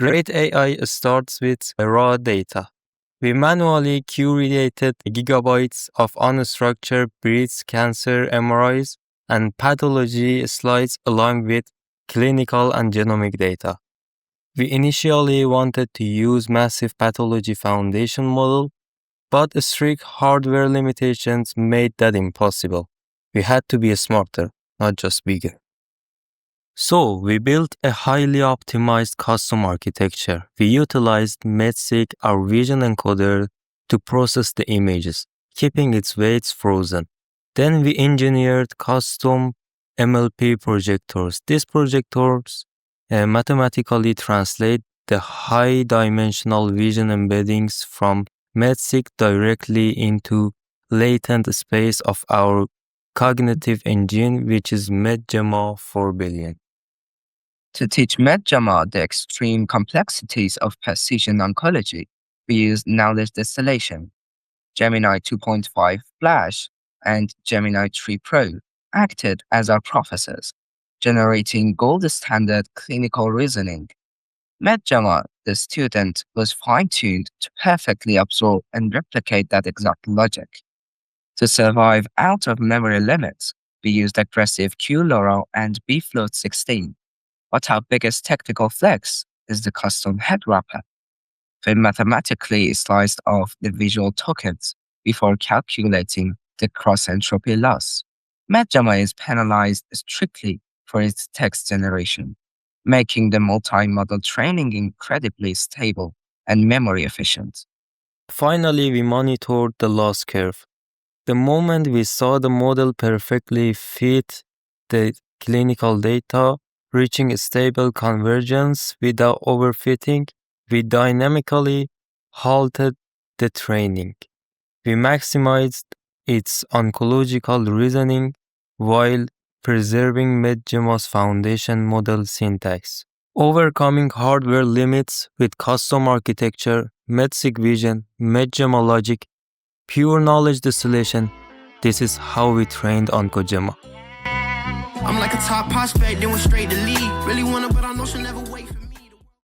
Great AI starts with raw data. We manually curated gigabytes of unstructured breast cancer MRIs and pathology slides along with clinical and genomic data. We initially wanted to use massive Pathology Foundation model, but strict hardware limitations made that impossible. We had to be smarter, not just bigger. So we built a highly optimized custom architecture. We utilized MedSig, our vision encoder, to process the images, keeping its weights frozen. Then we engineered custom MLP projectors. These projectors mathematically translate the high-dimensional vision embeddings from MedSig directly into latent space of our cognitive engine, which is MedGemma 4 billion. To teach MedGemma the extreme complexities of precision oncology, we use knowledge distillation. Gemini 2.5 Flash and Gemini 3 Pro acted as our professors, generating gold standard clinical reasoning. MedGemma, the student, was fine-tuned to perfectly absorb and replicate that exact logic. To survive out of memory limits, we used aggressive QLoRa and bfloat 16. But our biggest technical flex is the custom head wrapper. We mathematically sliced off the visual tokens before calculating the cross-entropy loss. MedGemma is penalized strictly for its text generation, making the multi-modal training incredibly stable and memory efficient. Finally, we monitored the loss curve. The moment we saw the model perfectly fit the clinical data, reaching a stable convergence without overfitting, we dynamically halted the training. We maximized its oncological reasoning while preserving MedGemma's foundation model syntax. Overcoming hardware limits with custom architecture, MedSig vision, MedGemma logic, pure knowledge distillation, this is how we trained OncoGemma. I'm like a top prospect, then went straight to league. Really wanna, but I know she'll never